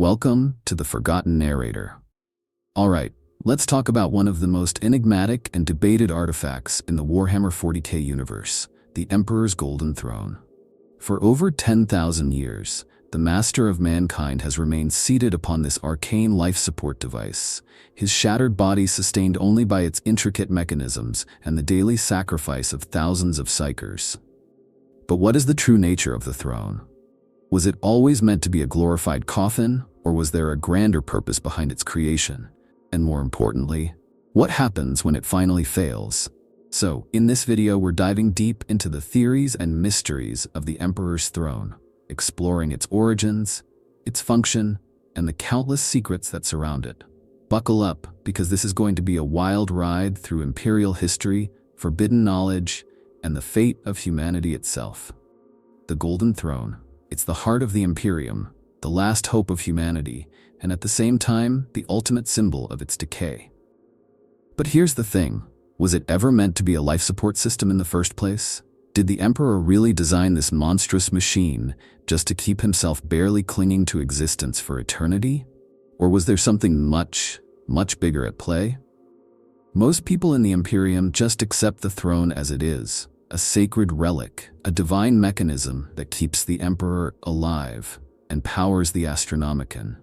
Welcome to the Forgotten Narrator. Alright, let's talk about one of the most enigmatic and debated artifacts in the Warhammer 40k universe, the Emperor's Golden Throne. For over 10,000 years, the Master of Mankind has remained seated upon this arcane life support device, his shattered body sustained only by its intricate mechanisms and the daily sacrifice of thousands of psychers. But what is the true nature of the throne? Was it always meant to be a glorified coffin, or was there a grander purpose behind its creation? And more importantly, what happens when it finally fails? So, in this video we're diving deep into the theories and mysteries of the Emperor's throne, exploring its origins, its function, and the countless secrets that surround it. Buckle up, because this is going to be a wild ride through imperial history, forbidden knowledge, and the fate of humanity itself. The Golden Throne. It's the heart of the Imperium, the last hope of humanity, and at the same time, the ultimate symbol of its decay. But here's the thing. Was it ever meant to be a life support system in the first place? Did the Emperor really design this monstrous machine just to keep himself barely clinging to existence for eternity? Or was there something much bigger at play? Most people in the Imperium just accept the throne as it is, a sacred relic, a divine mechanism that keeps the Emperor alive and powers the Astronomicon.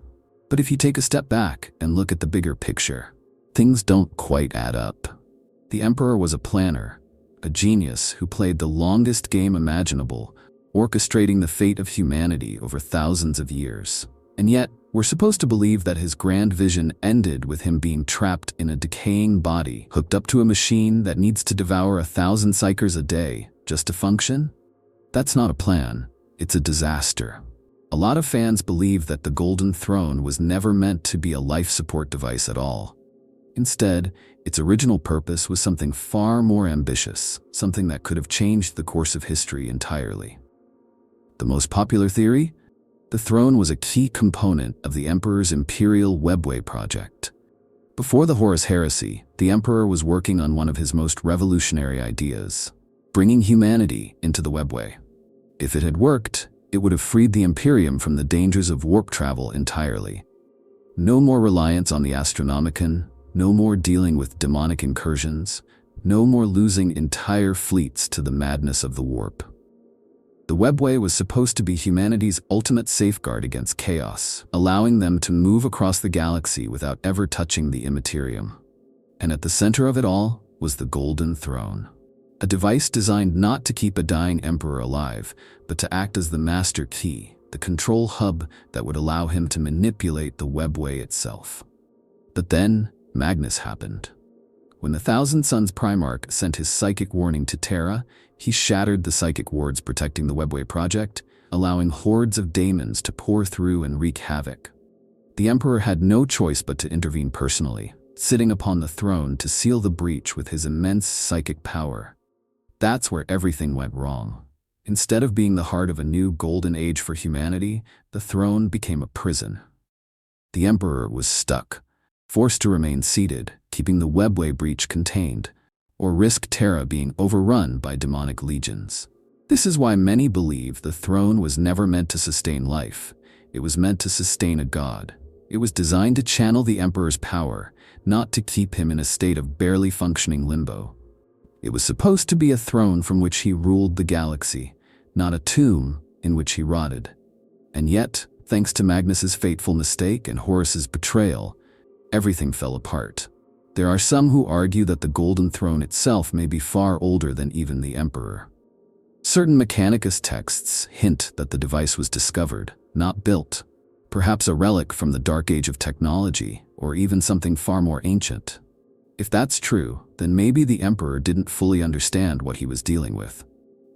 But if you take a step back and look at the bigger picture, things don't quite add up. The Emperor was a planner, a genius who played the longest game imaginable, orchestrating the fate of humanity over thousands of years. And yet, we're supposed to believe that his grand vision ended with him being trapped in a decaying body, hooked up to a machine that needs to devour 1,000 psychers a day just to function? That's not a plan, it's a disaster. A lot of fans believe that the Golden Throne was never meant to be a life support device at all. Instead, its original purpose was something far more ambitious, something that could have changed the course of history entirely. The most popular theory? The throne was a key component of the Emperor's Imperial Webway project. Before the Horus Heresy, the Emperor was working on one of his most revolutionary ideas, bringing humanity into the Webway. If it had worked, it would have freed the Imperium from the dangers of warp travel entirely. No more reliance on the Astronomicon, no more dealing with demonic incursions, no more losing entire fleets to the madness of the warp. The Webway was supposed to be humanity's ultimate safeguard against chaos, allowing them to move across the galaxy without ever touching the immaterium. And at the center of it all was the Golden Throne, a device designed not to keep a dying emperor alive, but to act as the master key, the control hub that would allow him to manipulate the Webway itself. But then, Magnus happened. When the Thousand Suns Primarch sent his psychic warning to Terra, he shattered the psychic wards protecting the Webway project, allowing hordes of daemons to pour through and wreak havoc. The Emperor had no choice but to intervene personally, sitting upon the throne to seal the breach with his immense psychic power. That's where everything went wrong. Instead of being the heart of a new golden age for humanity, the throne became a prison. The Emperor was stuck, forced to remain seated, keeping the Webway breach contained, or risk Terra being overrun by demonic legions. This is why many believe the throne was never meant to sustain life. It was meant to sustain a god. It was designed to channel the Emperor's power, not to keep him in a state of barely functioning limbo. It was supposed to be a throne from which he ruled the galaxy, not a tomb in which he rotted. And yet, thanks to Magnus's fateful mistake and Horus's betrayal, everything fell apart. There are some who argue that the Golden Throne itself may be far older than even the Emperor. Certain Mechanicus texts hint that the device was discovered, not built, perhaps a relic from the Dark Age of technology, or even something far more ancient. If that's true, then maybe the Emperor didn't fully understand what he was dealing with.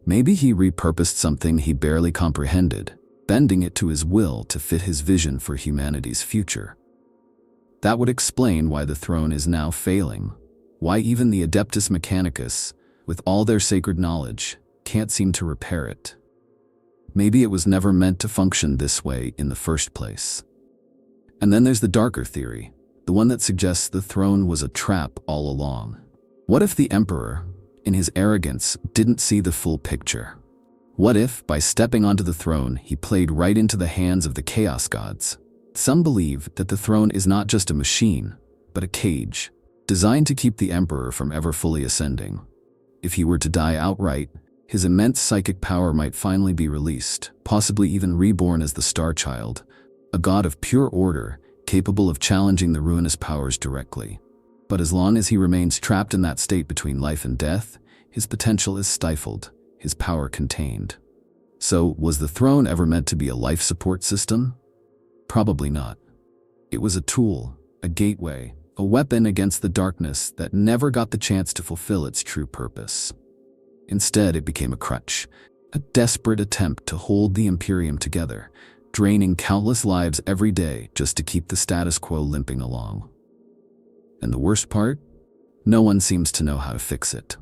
Maybe he repurposed something he barely comprehended, bending it to his will to fit his vision for humanity's future. That would explain why the throne is now failing, why even the Adeptus Mechanicus, with all their sacred knowledge, can't seem to repair it. Maybe it was never meant to function this way in the first place. And then there's the darker theory, the one that suggests the throne was a trap all along. What if the Emperor, in his arrogance, didn't see the full picture? What if, by stepping onto the throne, he played right into the hands of the Chaos Gods? Some believe that the throne is not just a machine, but a cage, designed to keep the emperor from ever fully ascending. If he were to die outright, his immense psychic power might finally be released, possibly even reborn as the Star Child, a god of pure order, capable of challenging the ruinous powers directly. But as long as he remains trapped in that state between life and death, his potential is stifled, his power contained. So, was the throne ever meant to be a life support system? Probably not. It was a tool, a gateway, a weapon against the darkness that never got the chance to fulfill its true purpose. Instead, it became a crutch, a desperate attempt to hold the Imperium together, draining countless lives every day just to keep the status quo limping along. And the worst part? No one seems to know how to fix it.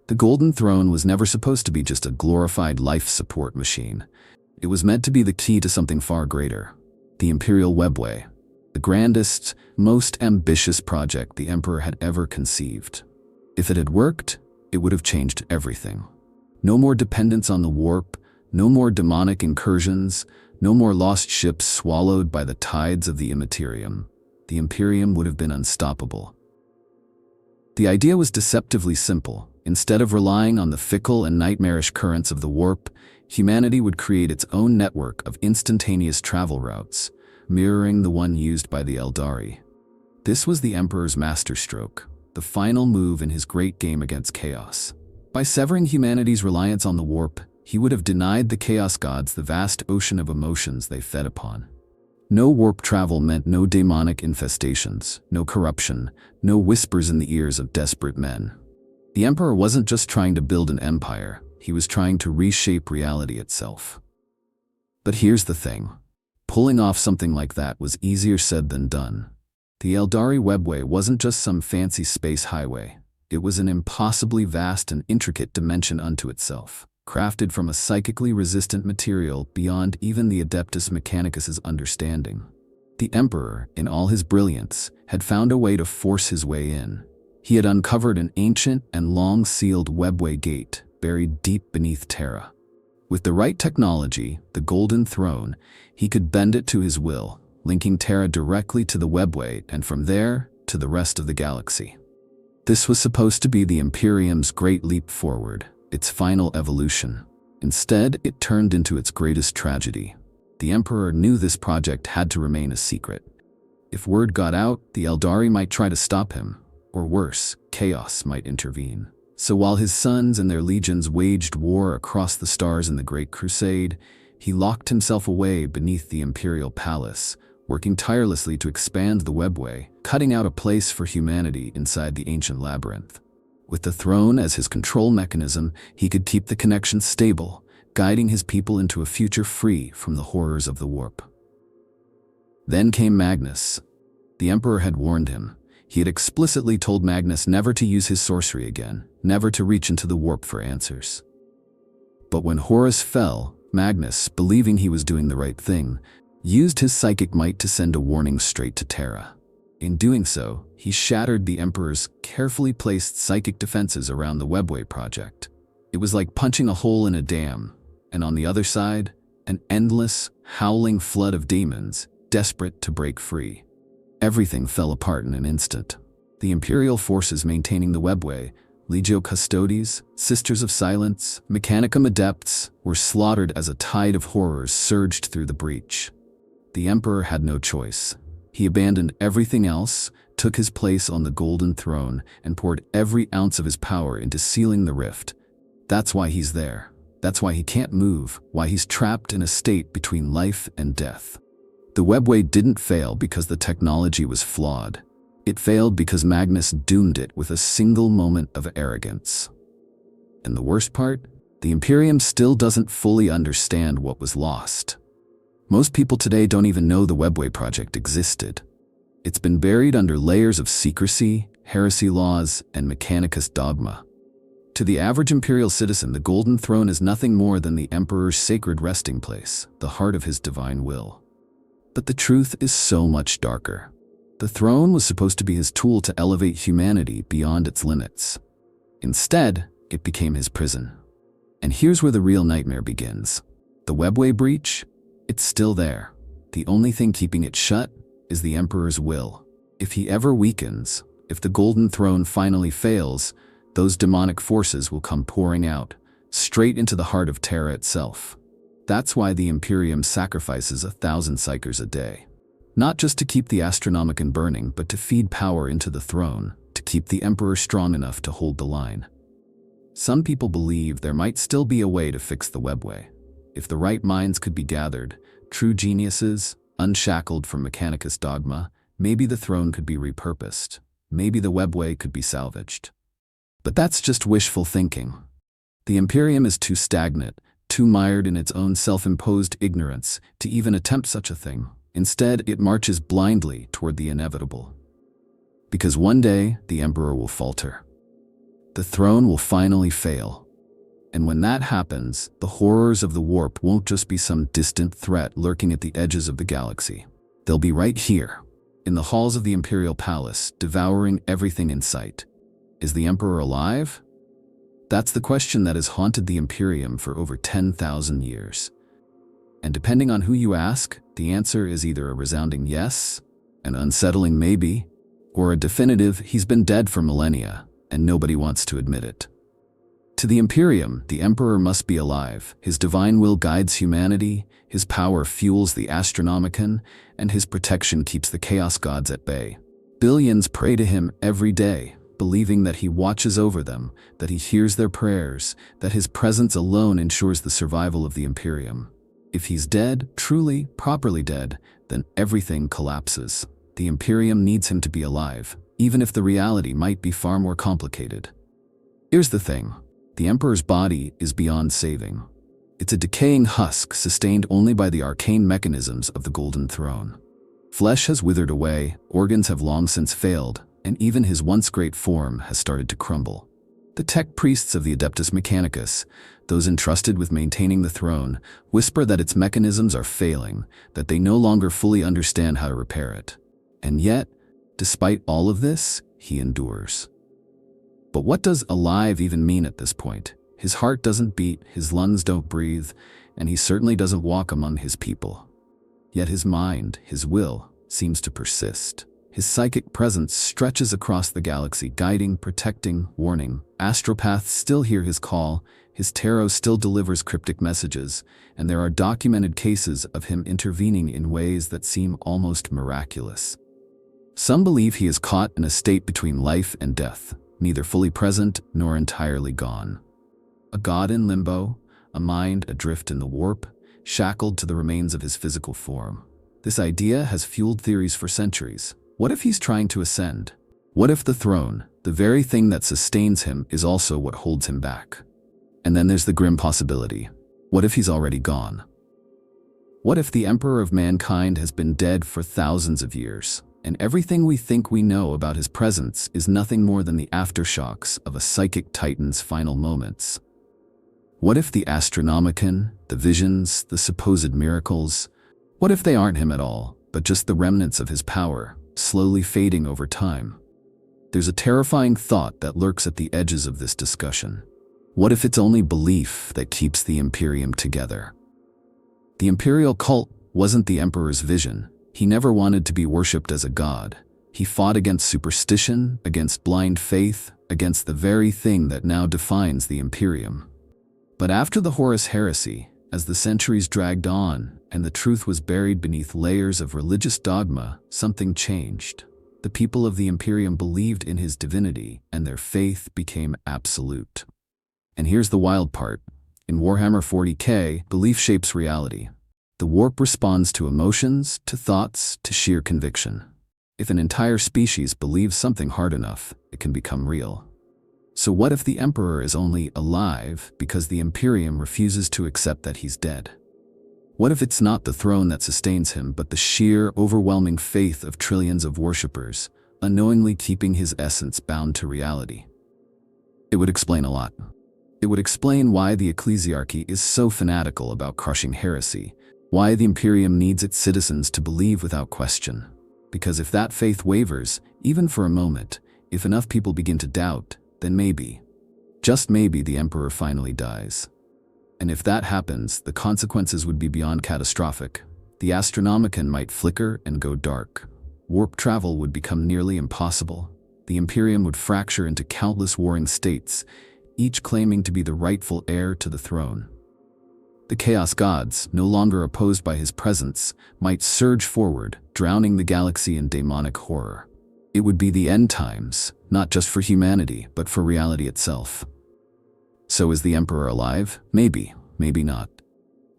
The Golden Throne was never supposed to be just a glorified life support machine. It was meant to be the key to something far greater, the Imperial Webway, the grandest, most ambitious project the Emperor had ever conceived. If it had worked, it would have changed everything. No more dependence on the warp, no more demonic incursions, no more lost ships swallowed by the tides of the immaterium. The Imperium would have been unstoppable. The idea was deceptively simple. Instead of relying on the fickle and nightmarish currents of the warp, humanity would create its own network of instantaneous travel routes, mirroring the one used by the Eldari. This was the Emperor's masterstroke, the final move in his great game against chaos. By severing humanity's reliance on the warp, he would have denied the Chaos Gods the vast ocean of emotions they fed upon. No warp travel meant no demonic infestations, no corruption, no whispers in the ears of desperate men. The Emperor wasn't just trying to build an empire, he was trying to reshape reality itself. But here's the thing. Pulling off something like that was easier said than done. The Eldari Webway wasn't just some fancy space highway. It was an impossibly vast and intricate dimension unto itself, crafted from a psychically resistant material beyond even the Adeptus Mechanicus's understanding. The Emperor, in all his brilliance, had found a way to force his way in. He had uncovered an ancient and long-sealed webway gate buried deep beneath Terra. With the right technology, the Golden Throne, he could bend it to his will, linking Terra directly to the webway and from there to the rest of the galaxy. This was supposed to be the Imperium's great leap forward, its final evolution. Instead, it turned into its greatest tragedy. The Emperor knew this project had to remain a secret. If word got out, the Eldari might try to stop him. Or worse, chaos might intervene. So while his sons and their legions waged war across the stars in the Great Crusade, he locked himself away beneath the Imperial Palace, working tirelessly to expand the webway, cutting out a place for humanity inside the ancient labyrinth. With the throne as his control mechanism, he could keep the connection stable, guiding his people into a future free from the horrors of the warp. Then came Magnus. The Emperor had warned him. He had explicitly told Magnus never to use his sorcery again, never to reach into the warp for answers. But when Horus fell, Magnus, believing he was doing the right thing, used his psychic might to send a warning straight to Terra. In doing so, he shattered the Emperor's carefully placed psychic defenses around the Webway project. It was like punching a hole in a dam, and on the other side, an endless, howling flood of demons, desperate to break free. Everything fell apart in an instant. The Imperial forces maintaining the Webway, Legio Custodes, Sisters of Silence, Mechanicum Adepts, were slaughtered as a tide of horrors surged through the breach. The Emperor had no choice. He abandoned everything else, took his place on the Golden Throne, and poured every ounce of his power into sealing the rift. That's why he's there. That's why he can't move, why he's trapped in a state between life and death. The Webway didn't fail because the technology was flawed. It failed because Magnus doomed it with a single moment of arrogance. And the worst part? The Imperium still doesn't fully understand what was lost. Most people today don't even know the Webway project existed. It's been buried under layers of secrecy, heresy laws, and Mechanicus dogma. To the average Imperial citizen, the Golden Throne is nothing more than the Emperor's sacred resting place, the heart of his divine will. But the truth is so much darker. The throne was supposed to be his tool to elevate humanity beyond its limits. Instead, it became his prison. And here's where the real nightmare begins. The Webway breach? It's still there. The only thing keeping it shut is the Emperor's will. If he ever weakens, if the Golden Throne finally fails, those demonic forces will come pouring out, straight into the heart of Terra itself. That's why the Imperium sacrifices 1,000 psychers a day. Not just to keep the Astronomicon burning, but to feed power into the throne, to keep the Emperor strong enough to hold the line. Some people believe there might still be a way to fix the webway. If the right minds could be gathered, true geniuses, unshackled from Mechanicus dogma, maybe the throne could be repurposed. Maybe the webway could be salvaged. But that's just wishful thinking. The Imperium is too stagnant, too mired in its own self-imposed ignorance to even attempt such a thing. Instead, it marches blindly toward the inevitable. Because one day, the Emperor will falter. The throne will finally fail. And when that happens, the horrors of the warp won't just be some distant threat lurking at the edges of the galaxy. They'll be right here, in the halls of the Imperial Palace, devouring everything in sight. Is the Emperor alive? That's the question that has haunted the Imperium for over 10,000 years. And depending on who you ask, the answer is either a resounding yes, an unsettling maybe, or a definitive he's been dead for millennia, and nobody wants to admit it. To the Imperium, the Emperor must be alive. His divine will guides humanity, his power fuels the Astronomicon, and his protection keeps the Chaos Gods at bay. Billions pray to him every day, believing that he watches over them, that he hears their prayers, that his presence alone ensures the survival of the Imperium. If he's dead, truly, properly dead, then everything collapses. The Imperium needs him to be alive, even if the reality might be far more complicated. Here's the thing. The Emperor's body is beyond saving. It's a decaying husk sustained only by the arcane mechanisms of the Golden Throne. Flesh has withered away, organs have long since failed, and even his once great form has started to crumble. The tech priests of the Adeptus Mechanicus, those entrusted with maintaining the throne, whisper that its mechanisms are failing, that they no longer fully understand how to repair it. And yet, despite all of this, he endures. But what does alive even mean at this point? His heart doesn't beat, his lungs don't breathe, and he certainly doesn't walk among his people. Yet his mind, his will, seems to persist. His psychic presence stretches across the galaxy, guiding, protecting, warning. Astropaths still hear his call, his tarot still delivers cryptic messages, and there are documented cases of him intervening in ways that seem almost miraculous. Some believe he is caught in a state between life and death, neither fully present nor entirely gone. A god in limbo, a mind adrift in the warp, shackled to the remains of his physical form. This idea has fueled theories for centuries. What if he's trying to ascend? What if the throne, the very thing that sustains him, is also what holds him back? And then there's the grim possibility. What if he's already gone? What if the Emperor of mankind has been dead for thousands of years, and everything we think we know about his presence is nothing more than the aftershocks of a psychic titan's final moments? What if the Astronomicon, the visions, the supposed miracles, what if they aren't him at all, but just the remnants of his power, slowly fading over time? There's a terrifying thought that lurks at the edges of this discussion. What if it's only belief that keeps the Imperium together? The imperial cult wasn't the Emperor's vision. He never wanted to be worshipped as a god. He fought against superstition, against blind faith, against the very thing that now defines the Imperium. But after the Horus heresy, as the centuries dragged on and the truth was buried beneath layers of religious dogma, something changed. The people of the Imperium believed in his divinity, and their faith became absolute. And here's the wild part. In Warhammer 40k, belief shapes reality. The warp responds to emotions, to thoughts, to sheer conviction. If an entire species believes something hard enough, it can become real. So what if the Emperor is only alive because the Imperium refuses to accept that he's dead? What if it's not the throne that sustains him, but the sheer, overwhelming faith of trillions of worshippers, unknowingly keeping his essence bound to reality? It would explain a lot. It would explain why the ecclesiarchy is so fanatical about crushing heresy, why the Imperium needs its citizens to believe without question. Because if that faith wavers, even for a moment, if enough people begin to doubt, then maybe, just maybe, the Emperor finally dies. And if that happens, the consequences would be beyond catastrophic. The Astronomicon might flicker and go dark. Warp travel would become nearly impossible. The Imperium would fracture into countless warring states, each claiming to be the rightful heir to the throne. The Chaos Gods, no longer opposed by his presence, might surge forward, drowning the galaxy in demonic horror. It would be the end times, not just for humanity, but for reality itself. So is the Emperor alive? Maybe, maybe not.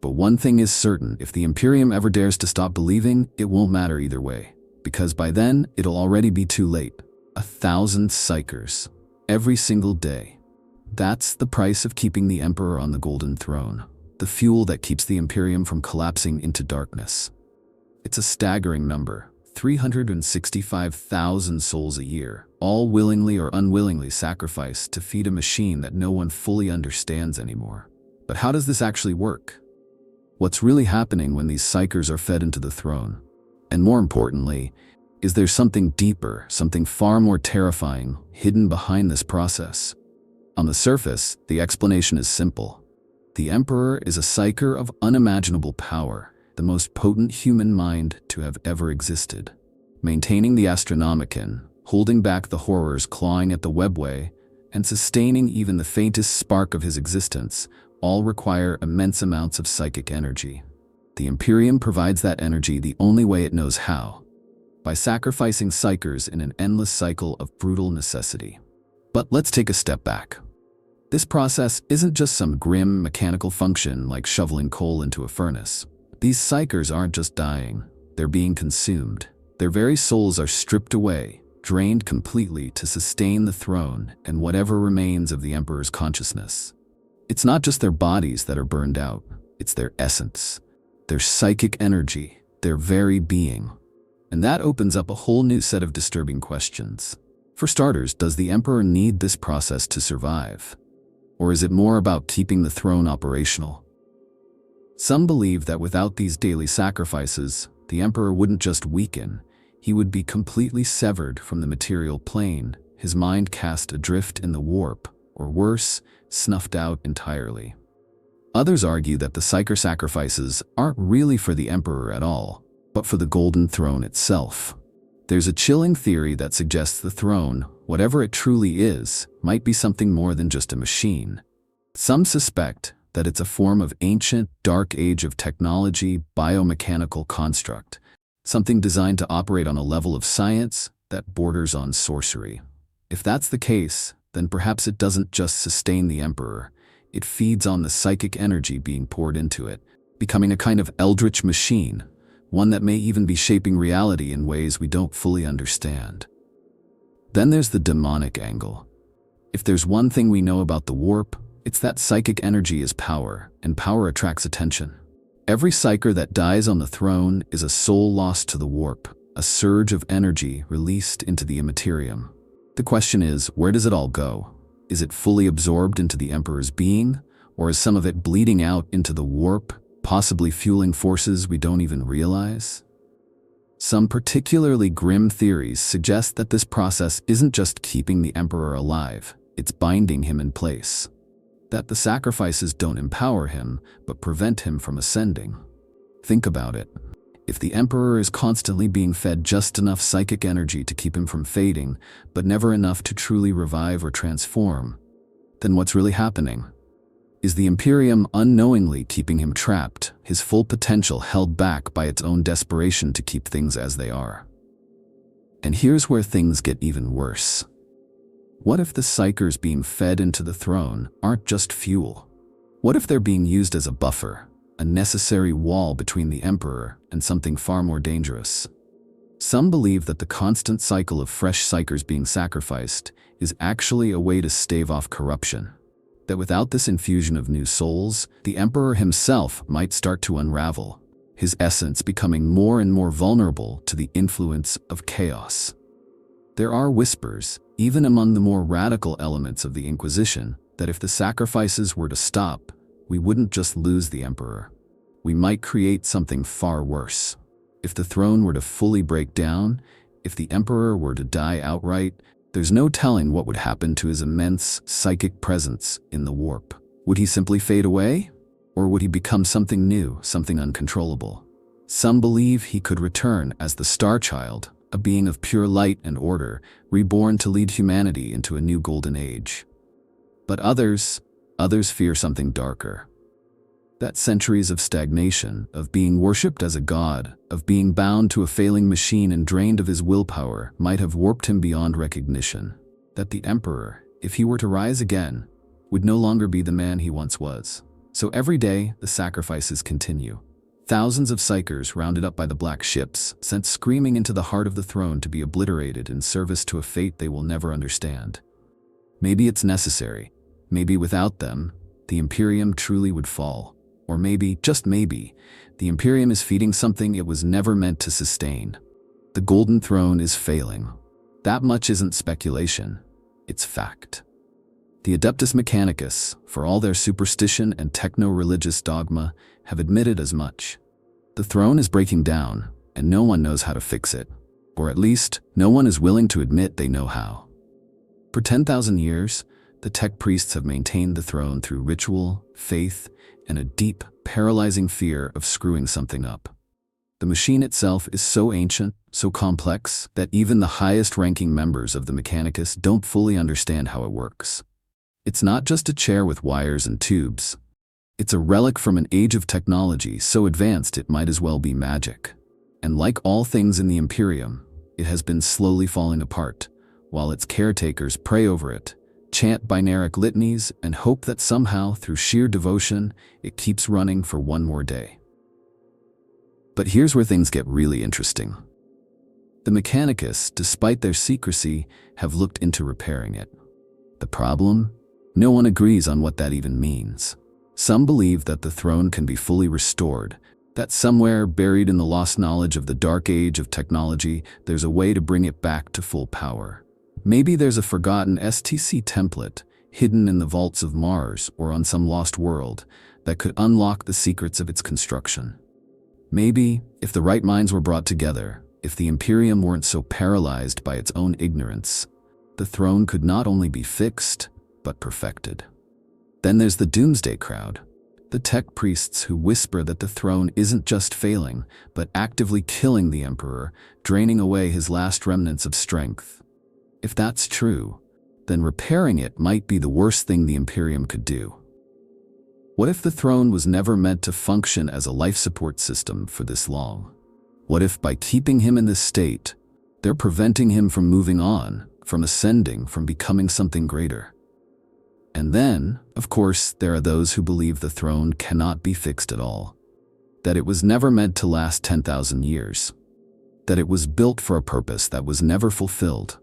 But one thing is certain, if the Imperium ever dares to stop believing, it won't matter either way. Because by then, it'll already be too late. 1,000 psychers. Every single day. That's the price of keeping the Emperor on the Golden Throne. The fuel that keeps the Imperium from collapsing into darkness. It's a staggering number. 365,000 souls a year, all willingly or unwillingly sacrificed to feed a machine that no one fully understands anymore. But how does this actually work? What's really happening when these psychers are fed into the throne? And more importantly, is there something deeper, something far more terrifying, hidden behind this process? On the surface, the explanation is simple. The Emperor is a psyker of unimaginable power, the most potent human mind to have ever existed. Maintaining the Astronomicon, holding back the horrors clawing at the webway, and sustaining even the faintest spark of his existence, all require immense amounts of psychic energy. The Imperium provides that energy the only way it knows how, by sacrificing psychers in an endless cycle of brutal necessity. But let's take a step back. This process isn't just some grim mechanical function like shoveling coal into a furnace. These psychers aren't just dying, they're being consumed. Their very souls are stripped away, drained completely to sustain the throne and whatever remains of the Emperor's consciousness. It's not just their bodies that are burned out, it's their essence, their psychic energy, their very being. And that opens up a whole new set of disturbing questions. For starters, does the Emperor need this process to survive? Or is it more about keeping the throne operational? Some believe that without these daily sacrifices, the Emperor wouldn't just weaken, he would be completely severed from the material plane, his mind cast adrift in the warp, or worse, snuffed out entirely. Others argue that the psyker sacrifices aren't really for the Emperor at all, but for the Golden Throne itself. There's a chilling theory that suggests the throne, whatever it truly is, might be something more than just a machine. Some suspect that it's a form of ancient, dark age of technology, biomechanical construct, something designed to operate on a level of science that borders on sorcery. If that's the case, then perhaps it doesn't just sustain the Emperor, it feeds on the psychic energy being poured into it, becoming a kind of eldritch machine, one that may even be shaping reality in ways we don't fully understand. Then there's the demonic angle. If there's one thing we know about the warp, it's that psychic energy is power, and power attracts attention. Every psyker that dies on the throne is a soul lost to the warp, a surge of energy released into the immaterium. The question is, where does it all go? Is it fully absorbed into the Emperor's being, or is some of it bleeding out into the warp, possibly fueling forces we don't even realize? Some particularly grim theories suggest that this process isn't just keeping the Emperor alive, it's binding him in place. That the sacrifices don't empower him, but prevent him from ascending. Think about it. If the Emperor is constantly being fed just enough psychic energy to keep him from fading, but never enough to truly revive or transform, then what's really happening? Is the Imperium unknowingly keeping him trapped, his full potential held back by its own desperation to keep things as they are? And here's where things get even worse. What if the psychers being fed into the throne aren't just fuel? What if they're being used as a buffer, a necessary wall between the Emperor and something far more dangerous? Some believe that the constant cycle of fresh psychers being sacrificed is actually a way to stave off corruption. That without this infusion of new souls, the Emperor himself might start to unravel, his essence becoming more and more vulnerable to the influence of chaos. There are whispers, even among the more radical elements of the Inquisition, that if the sacrifices were to stop, we wouldn't just lose the Emperor. We might create something far worse. If the throne were to fully break down, if the Emperor were to die outright, there's no telling what would happen to his immense psychic presence in the warp. Would he simply fade away? Or would he become something new, something uncontrollable? Some believe he could return as the Star Child, a being of pure light and order, reborn to lead humanity into a new golden age. But others fear something darker. That centuries of stagnation, of being worshipped as a god, of being bound to a failing machine and drained of his willpower, might have warped him beyond recognition. That the Emperor, if he were to rise again, would no longer be the man he once was. So every day, the sacrifices continue. Thousands of psychers rounded up by the black ships, sent screaming into the heart of the throne to be obliterated in service to a fate they will never understand. Maybe it's necessary. Maybe without them, the Imperium truly would fall. Or maybe, just maybe, the Imperium is feeding something it was never meant to sustain. The Golden Throne is failing. That much isn't speculation, it's fact. The Adeptus Mechanicus, for all their superstition and techno-religious dogma, have admitted as much. The throne is breaking down, and no one knows how to fix it. Or at least, no one is willing to admit they know how. For 10,000 years, the tech priests have maintained the throne through ritual, faith, and a deep, paralyzing fear of screwing something up. The machine itself is so ancient, so complex, that even the highest-ranking members of the Mechanicus don't fully understand how it works. It's not just a chair with wires and tubes. It's a relic from an age of technology so advanced it might as well be magic. And like all things in the Imperium, it has been slowly falling apart, while its caretakers pray over it, chant binaric litanies, and hope that somehow, through sheer devotion, it keeps running for one more day. But here's where things get really interesting. The Mechanicus, despite their secrecy, have looked into repairing it. The problem? No one agrees on what that even means. Some believe that the throne can be fully restored, that somewhere buried in the lost knowledge of the dark age of technology, there's a way to bring it back to full power. Maybe there's a forgotten STC template, hidden in the vaults of Mars or on some lost world, that could unlock the secrets of its construction. Maybe, if the right minds were brought together, if the Imperium weren't so paralyzed by its own ignorance, the throne could not only be fixed, but perfected. Then there's the doomsday crowd, the tech priests who whisper that the throne isn't just failing, but actively killing the Emperor, draining away his last remnants of strength. If that's true, then repairing it might be the worst thing the Imperium could do. What if the throne was never meant to function as a life support system for this long? What if by keeping him in this state, they're preventing him from moving on, from ascending, from becoming something greater? And then, of course, there are those who believe the throne cannot be fixed at all. That it was never meant to last 10,000 years. That it was built for a purpose that was never fulfilled.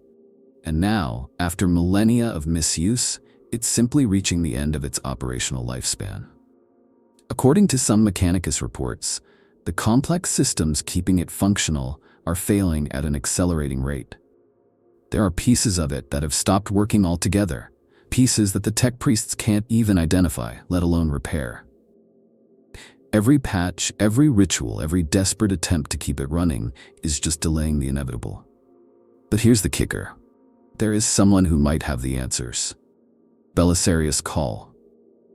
And now, after millennia of misuse, it's simply reaching the end of its operational lifespan. According to some Mechanicus reports, the complex systems keeping it functional are failing at an accelerating rate. There are pieces of it that have stopped working altogether. Pieces that the tech priests can't even identify, let alone repair. Every patch, every ritual, every desperate attempt to keep it running is just delaying the inevitable. But here's the kicker. There is someone who might have the answers. Belisarius Cawl.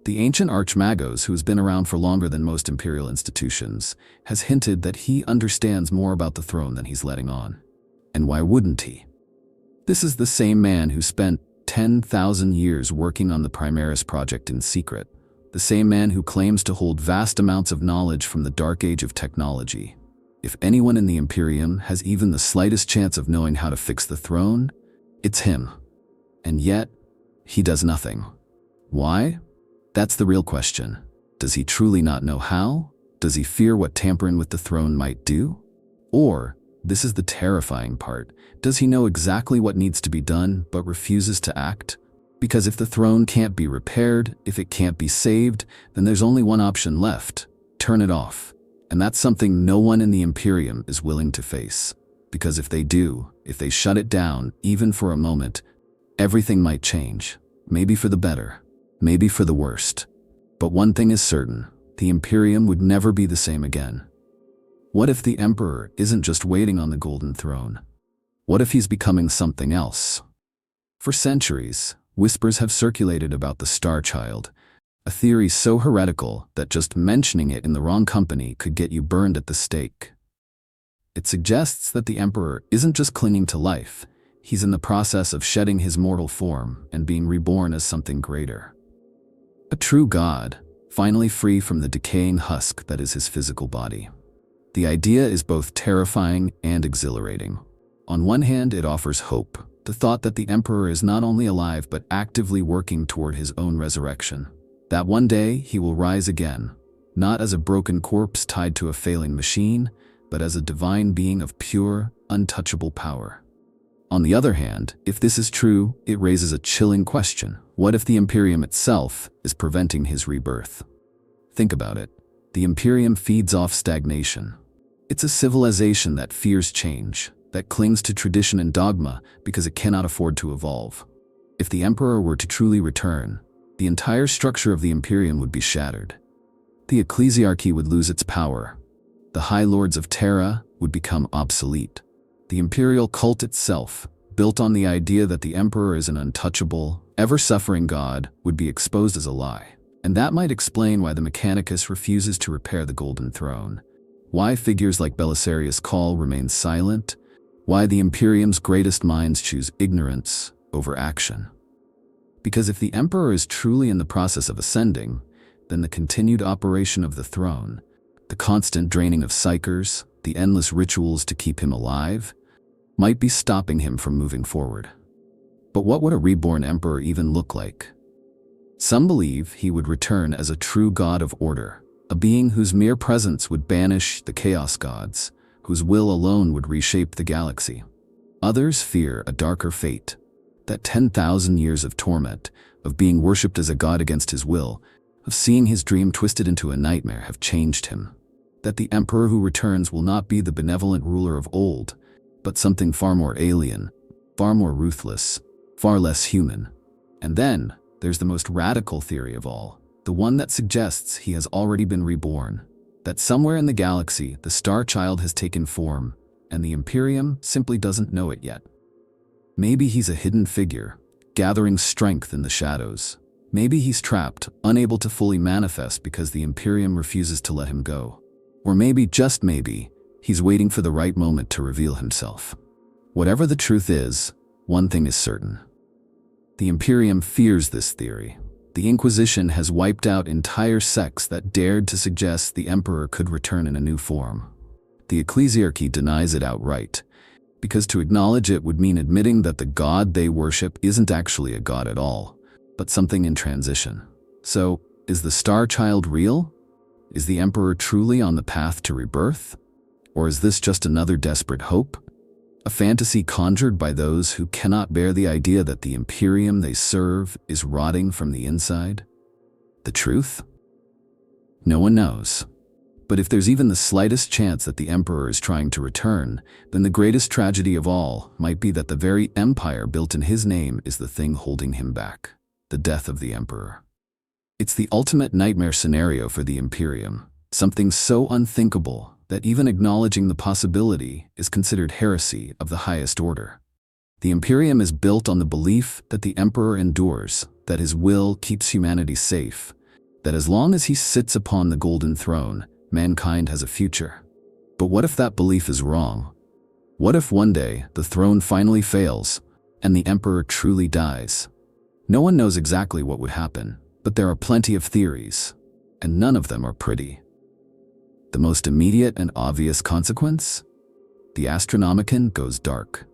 The ancient Archmagos, who has been around for longer than most imperial institutions, has hinted that he understands more about the throne than he's letting on. And why wouldn't he? This is the same man who spent 10,000 years working on the Primaris project in secret, the same man who claims to hold vast amounts of knowledge from the dark age of technology. If anyone in the Imperium has even the slightest chance of knowing how to fix the throne, it's him. And yet, he does nothing. Why? That's the real question. Does he truly not know how? Does he fear what tampering with the throne might do? Or, this is the terrifying part, does he know exactly what needs to be done but refuses to act? Because if the throne can't be repaired, if it can't be saved, then there's only one option left: turn it off. And that's something no one in the Imperium is willing to face. Because if they do, if they shut it down, even for a moment, everything might change. Maybe for the better, maybe for the worst. But one thing is certain, the Imperium would never be the same again. What if the Emperor isn't just waiting on the Golden Throne? What if he's becoming something else? For centuries, whispers have circulated about the Star Child, A theory so heretical that just mentioning it in the wrong company could get you burned at the stake. It suggests that the emperor isn't just clinging to life, he's in the process of shedding his mortal form and being reborn as something greater. A true god, finally free from the decaying husk that is his physical body. The idea is both terrifying and exhilarating. On one hand, it offers hope, the thought that the emperor is not only alive but actively working toward his own resurrection. That one day he will rise again, not as a broken corpse tied to a failing machine, but as a divine being of pure, untouchable power. On the other hand, if this is true, it raises a chilling question. What if the Imperium itself is preventing his rebirth? Think about it. The Imperium feeds off stagnation. It's a civilization that fears change, that clings to tradition and dogma because it cannot afford to evolve. If the Emperor were to truly return, the entire structure of the Imperium would be shattered. The ecclesiarchy would lose its power. The High Lords of Terra would become obsolete. The imperial cult itself, built on the idea that the emperor is an untouchable, ever-suffering god, would be exposed as a lie. And that might explain why the Mechanicus refuses to repair the Golden Throne, why figures like Belisarius Cawl remain silent, why the Imperium's greatest minds choose ignorance over action. Because if the emperor is truly in the process of ascending, then the continued operation of the throne, the constant draining of psychers, the endless rituals to keep him alive, might be stopping him from moving forward. But what would a reborn emperor even look like? Some believe he would return as a true god of order, a being whose mere presence would banish the chaos gods, whose will alone would reshape the galaxy. Others fear a darker fate, that 10,000 years of torment, of being worshipped as a god against his will, of seeing his dream twisted into a nightmare have changed him. That the emperor who returns will not be the benevolent ruler of old, but something far more alien, far more ruthless, far less human. And then, there's the most radical theory of all, the one that suggests he has already been reborn, that somewhere in the galaxy the Star Child has taken form, and the Imperium simply doesn't know it yet. Maybe he's a hidden figure, gathering strength in the shadows. Maybe he's trapped, unable to fully manifest because the Imperium refuses to let him go. Or maybe, just maybe, he's waiting for the right moment to reveal himself. Whatever the truth is, one thing is certain. The Imperium fears this theory. The Inquisition has wiped out entire sects that dared to suggest the Emperor could return in a new form. The ecclesiarchy denies it outright, because to acknowledge it would mean admitting that the god they worship isn't actually a god at all, but something in transition. So, is the Star Child real? Is the Emperor truly on the path to rebirth? Or is this just another desperate hope? A fantasy conjured by those who cannot bear the idea that the Imperium they serve is rotting from the inside? The truth? No one knows. But if there's even the slightest chance that the Emperor is trying to return, then the greatest tragedy of all might be that the very empire built in his name is the thing holding him back. The death of the Emperor. It's the ultimate nightmare scenario for the Imperium, something so unthinkable that even acknowledging the possibility is considered heresy of the highest order. The Imperium is built on the belief that the Emperor endures, that his will keeps humanity safe, that as long as he sits upon the Golden Throne, mankind has a future. But what if that belief is wrong? What if one day the throne finally fails and the Emperor truly dies? No one knows exactly what would happen, but there are plenty of theories, and none of them are pretty. The most immediate and obvious consequence? The Astronomicon goes dark.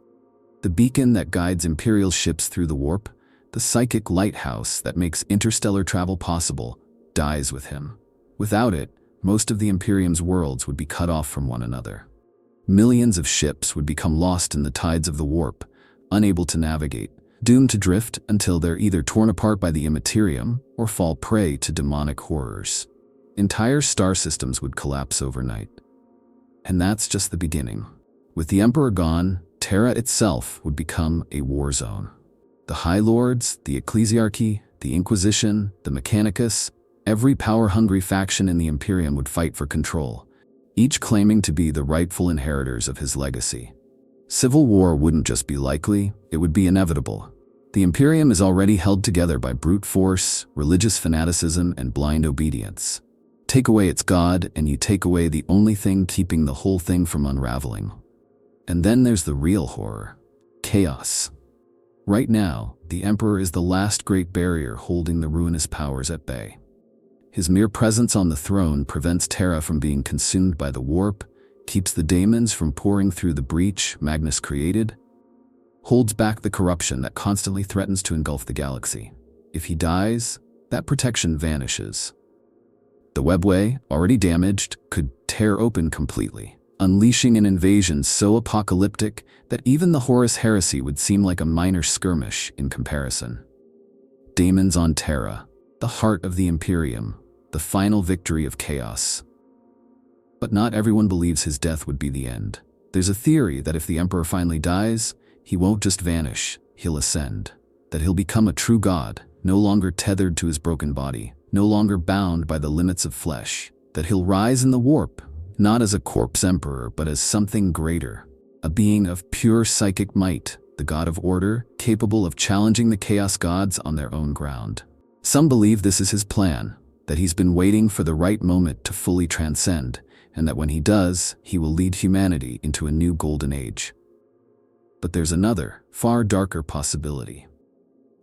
The beacon that guides Imperial ships through the warp, the psychic lighthouse that makes interstellar travel possible, dies with him. Without it, most of the Imperium's worlds would be cut off from one another. Millions of ships would become lost in the tides of the warp, unable to navigate, doomed to drift until they're either torn apart by the immaterium or fall prey to demonic horrors. Entire star systems would collapse overnight. And that's just the beginning. With the Emperor gone, Terra itself would become a war zone. The High Lords, the Ecclesiarchy, the Inquisition, the Mechanicus, every power-hungry faction in the Imperium would fight for control, each claiming to be the rightful inheritors of his legacy. Civil war wouldn't just be likely, it would be inevitable. The Imperium is already held together by brute force, religious fanaticism, and blind obedience. Take away its god, and you take away the only thing keeping the whole thing from unraveling. And then there's the real horror: chaos. Right now, the Emperor is the last great barrier holding the ruinous powers at bay. His mere presence on the throne prevents Terra from being consumed by the warp, keeps the daemons from pouring through the breach Magnus created, holds back the corruption that constantly threatens to engulf the galaxy. If he dies, that protection vanishes. The webway, already damaged, could tear open completely, unleashing an invasion so apocalyptic that even the Horus Heresy would seem like a minor skirmish in comparison. Daemons on Terra, the heart of the Imperium, the final victory of chaos. But not everyone believes his death would be the end. There's a theory that if the Emperor finally dies, he won't just vanish, he'll ascend. That he'll become a true god, no longer tethered to his broken body, no longer bound by the limits of flesh. That he'll rise in the warp, not as a corpse emperor, but as something greater. A being of pure psychic might, the god of order, capable of challenging the chaos gods on their own ground. Some believe this is his plan, that he's been waiting for the right moment to fully transcend, and that when he does, he will lead humanity into a new golden age. But there's another, far darker possibility.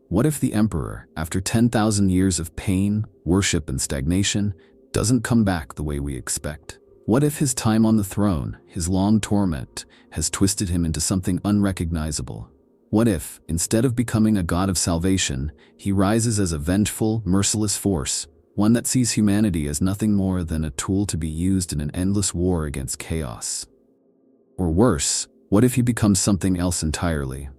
What if the Emperor, after 10,000 years of pain, worship, and stagnation, doesn't come back the way we expect? What if his time on the throne, his long torment, has twisted him into something unrecognizable? What if, instead of becoming a god of salvation, he rises as a vengeful, merciless force, one that sees humanity as nothing more than a tool to be used in an endless war against chaos? Or worse, what if he becomes something else entirely?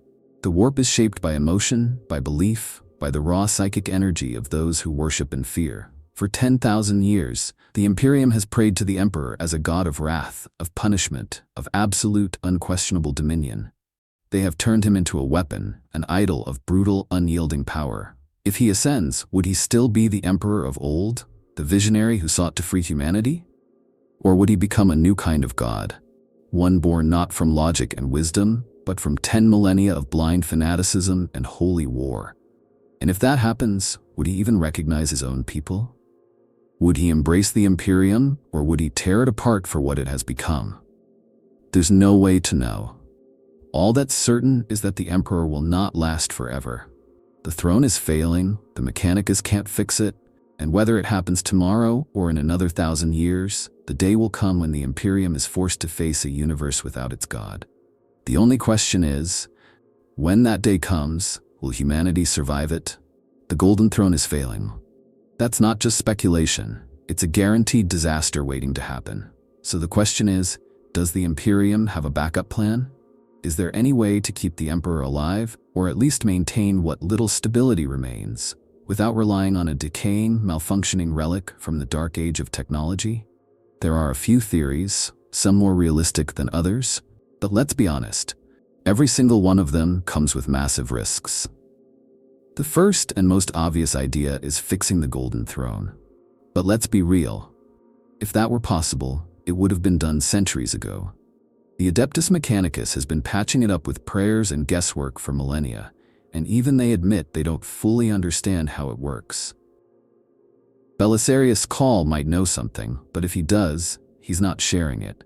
The warp is shaped by emotion, by belief, by the raw psychic energy of those who worship and fear. For 10,000 years, the Imperium has prayed to the Emperor as a god of wrath, of punishment, of absolute, unquestionable dominion. They have turned him into a weapon, an idol of brutal, unyielding power. If he ascends, would he still be the Emperor of old, the visionary who sought to free humanity? Or would he become a new kind of god? One born not from logic and wisdom, but from 10 millennia of blind fanaticism and holy war. And if that happens, would he even recognize his own people? Would he embrace the Imperium, or would he tear it apart for what it has become? There's no way to know. All that's certain is that the Emperor will not last forever. The throne is failing, the Mechanicus can't fix it, and whether it happens tomorrow or in another 1,000 years, the day will come when the Imperium is forced to face a universe without its god. The only question is, when that day comes, will humanity survive it? The Golden Throne is failing. That's not just speculation, it's a guaranteed disaster waiting to happen. So the question is, does the Imperium have a backup plan? Is there any way to keep the Emperor alive, or at least maintain what little stability remains, without relying on a decaying, malfunctioning relic from the dark age of technology? There are a few theories, some more realistic than others, but let's be honest, every single one of them comes with massive risks. The first and most obvious idea is fixing the Golden Throne. But let's be real. If that were possible, it would have been done centuries ago. The Adeptus Mechanicus has been patching it up with prayers and guesswork for millennia, and even they admit they don't fully understand how it works. Belisarius Cawl might know something, but if he does, he's not sharing it.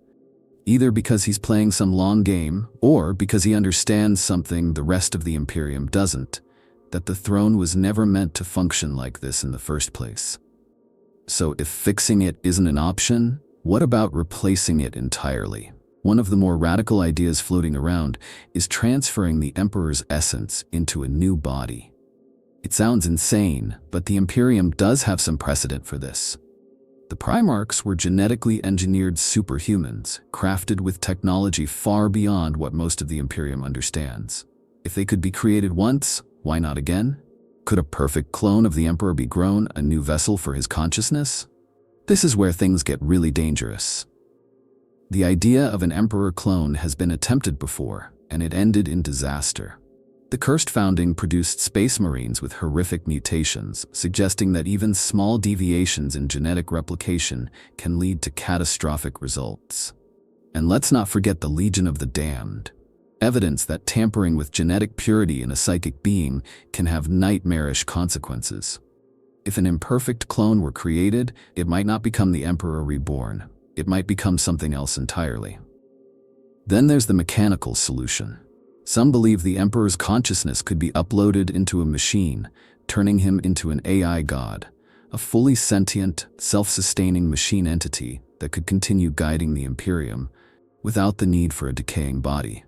Either because he's playing some long game, or because he understands something the rest of the Imperium doesn't, that the throne was never meant to function like this in the first place. So if fixing it isn't an option, what about replacing it entirely? One of the more radical ideas floating around is transferring the Emperor's essence into a new body. It sounds insane, but the Imperium does have some precedent for this. The Primarchs were genetically engineered superhumans, crafted with technology far beyond what most of the Imperium understands. If they could be created once, why not again? Could a perfect clone of the Emperor be grown, a new vessel for his consciousness? This is where things get really dangerous. The idea of an Emperor clone has been attempted before, and it ended in disaster. The Cursed Founding produced Space Marines with horrific mutations, suggesting that even small deviations in genetic replication can lead to catastrophic results. And let's not forget the Legion of the Damned, evidence that tampering with genetic purity in a psychic being can have nightmarish consequences. If an imperfect clone were created, it might not become the Emperor reborn. It might become something else entirely. Then there's the mechanical solution. Some believe the Emperor's consciousness could be uploaded into a machine, turning him into an AI god, a fully sentient, self-sustaining machine entity that could continue guiding the Imperium without the need for a decaying body.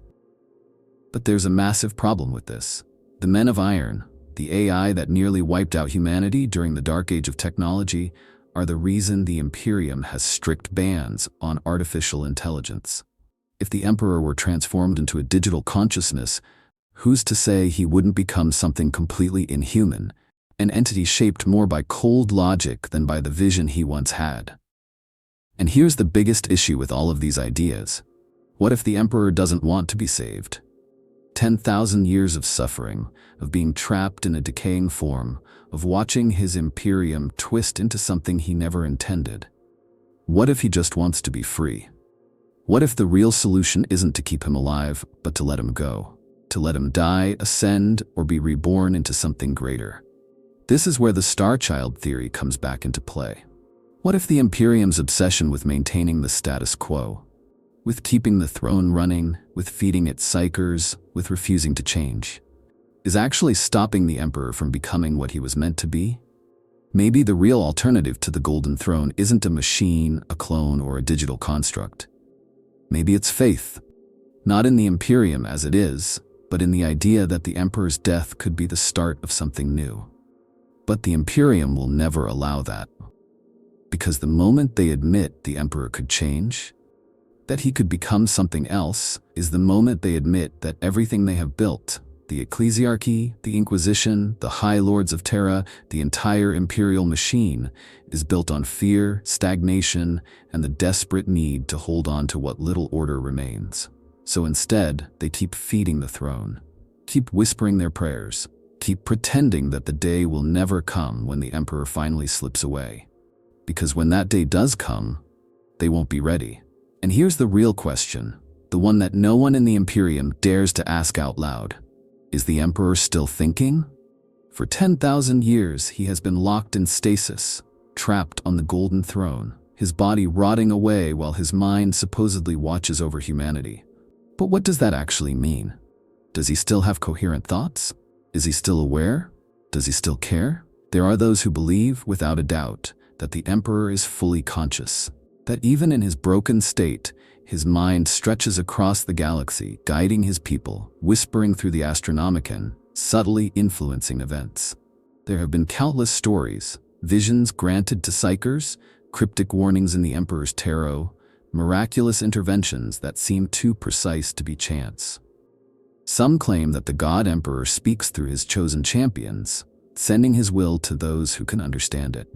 But there's a massive problem with this. The Men of Iron, the AI that nearly wiped out humanity during the Dark Age of technology, are the reason the Imperium has strict bans on artificial intelligence. If the Emperor were transformed into a digital consciousness, who's to say he wouldn't become something completely inhuman, an entity shaped more by cold logic than by the vision he once had? And here's the biggest issue with all of these ideas. What if the Emperor doesn't want to be saved? 10,000 years of suffering, of being trapped in a decaying form, of watching his Imperium twist into something he never intended. What if he just wants to be free? What if the real solution isn't to keep him alive, but to let him go? To let him die, ascend, or be reborn into something greater? This is where the Star Child theory comes back into play. What if the Imperium's obsession with maintaining the status quo, with keeping the throne running, with feeding its psychers, with refusing to change, is actually stopping the Emperor from becoming what he was meant to be? Maybe the real alternative to the Golden Throne isn't a machine, a clone, or a digital construct. Maybe it's faith. Not in the Imperium as it is, but in the idea that the Emperor's death could be the start of something new. But the Imperium will never allow that. Because the moment they admit the Emperor could change, that he could become something else, is the moment they admit that everything they have built, the Ecclesiarchy, the Inquisition, the High Lords of Terra, the entire imperial machine, is built on fear, stagnation, and the desperate need to hold on to what little order remains. So instead, they keep feeding the throne, keep whispering their prayers, keep pretending that the day will never come when the Emperor finally slips away. Because when that day does come, they won't be ready. And here's the real question, the one that no one in the Imperium dares to ask out loud. Is the Emperor still thinking? For 10,000 years, he has been locked in stasis, trapped on the Golden Throne, his body rotting away while his mind supposedly watches over humanity. But what does that actually mean? Does he still have coherent thoughts? Is he still aware? Does he still care? There are those who believe, without a doubt, that the Emperor is fully conscious, that even in his broken state, his mind stretches across the galaxy, guiding his people, whispering through the Astronomicon, subtly influencing events. There have been countless stories, visions granted to psychers, cryptic warnings in the Emperor's tarot, miraculous interventions that seem too precise to be chance. Some claim that the God Emperor speaks through his chosen champions, sending his will to those who can understand it.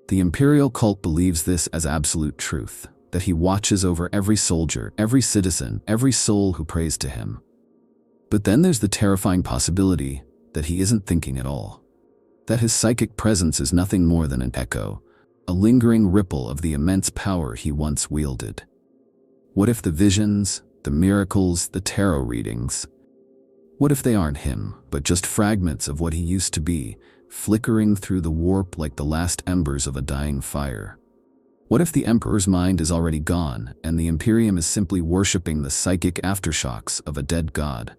The imperial cult believes this as absolute truth, that he watches over every soldier, every citizen, every soul who prays to him. But then there's the terrifying possibility that he isn't thinking at all, that his psychic presence is nothing more than an echo, a lingering ripple of the immense power he once wielded. What if the visions, the miracles, the tarot readings, what if they aren't him, but just fragments of what he used to be, flickering through the warp like the last embers of a dying fire? What if the Emperor's mind is already gone, and the Imperium is simply worshipping the psychic aftershocks of a dead god?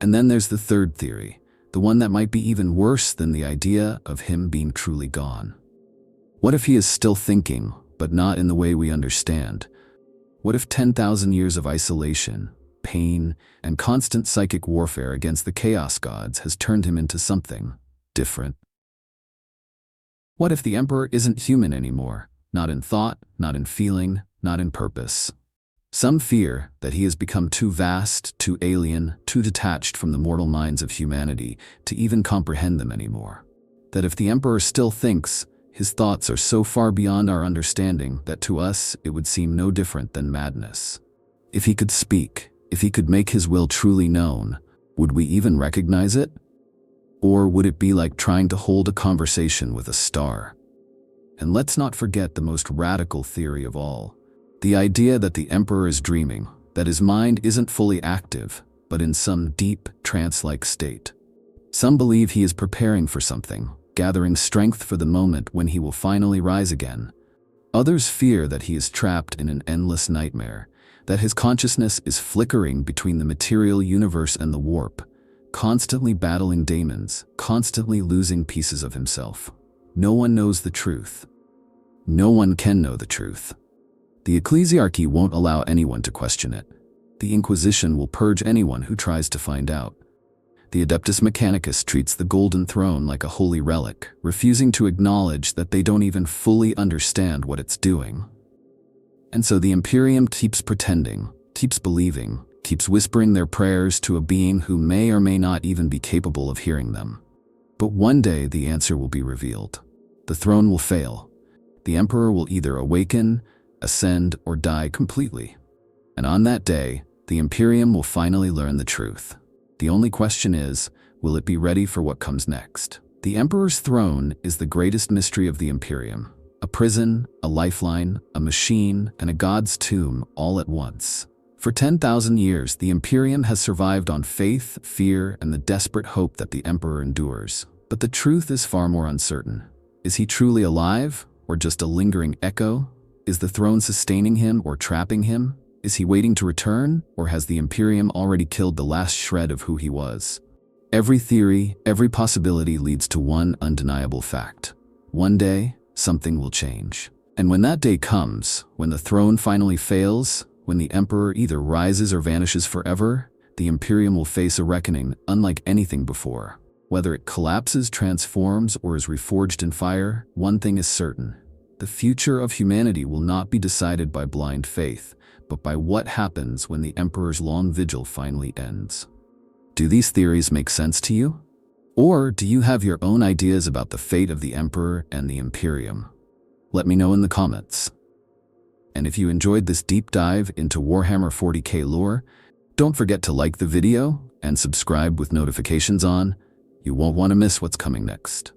And then there's the third theory, the one that might be even worse than the idea of him being truly gone. What if he is still thinking, but not in the way we understand? What if 10,000 years of isolation, pain, and constant psychic warfare against the Chaos Gods has turned him into something different? What if the Emperor isn't human anymore? Not in thought, not in feeling, not in purpose. Some fear that he has become too vast, too alien, too detached from the mortal minds of humanity to even comprehend them anymore. That if the Emperor still thinks, his thoughts are so far beyond our understanding that to us it would seem no different than madness. If he could speak, if he could make his will truly known, would we even recognize it? Or would it be like trying to hold a conversation with a star? And let's not forget the most radical theory of all, the idea that the Emperor is dreaming, that his mind isn't fully active, but in some deep, trance-like state. Some believe he is preparing for something, gathering strength for the moment when he will finally rise again. Others fear that he is trapped in an endless nightmare, that his consciousness is flickering between the material universe and the warp, constantly battling daemons, constantly losing pieces of himself. No one knows the truth. No one can know the truth. The ecclesiarchy won't allow anyone to question it. The Inquisition will purge anyone who tries to find out. The Adeptus Mechanicus treats the Golden Throne like a holy relic, refusing to acknowledge that they don't even fully understand what it's doing. And so the Imperium keeps pretending, keeps believing, keeps whispering their prayers to a being who may or may not even be capable of hearing them. But one day the answer will be revealed. The throne will fail. The Emperor will either awaken, ascend, or die completely. And on that day, the Imperium will finally learn the truth. The only question is, will it be ready for what comes next? The Emperor's throne is the greatest mystery of the Imperium. A prison, a lifeline, a machine, and a god's tomb all at once. For 10,000 years, the Imperium has survived on faith, fear, and the desperate hope that the Emperor endures. But the truth is far more uncertain. Is he truly alive, or just a lingering echo? Is the throne sustaining him or trapping him? Is he waiting to return, or has the Imperium already killed the last shred of who he was? Every theory, every possibility leads to one undeniable fact. One day, something will change. And when that day comes, when the throne finally fails, when the Emperor either rises or vanishes forever, the Imperium will face a reckoning unlike anything before. Whether it collapses, transforms, or is reforged in fire, one thing is certain. The future of humanity will not be decided by blind faith, but by what happens when the Emperor's long vigil finally ends. Do these theories make sense to you? Or do you have your own ideas about the fate of the Emperor and the Imperium? Let me know in the comments. And if you enjoyed this deep dive into Warhammer 40k lore, don't forget to like the video and subscribe with notifications on. You won't want to miss what's coming next.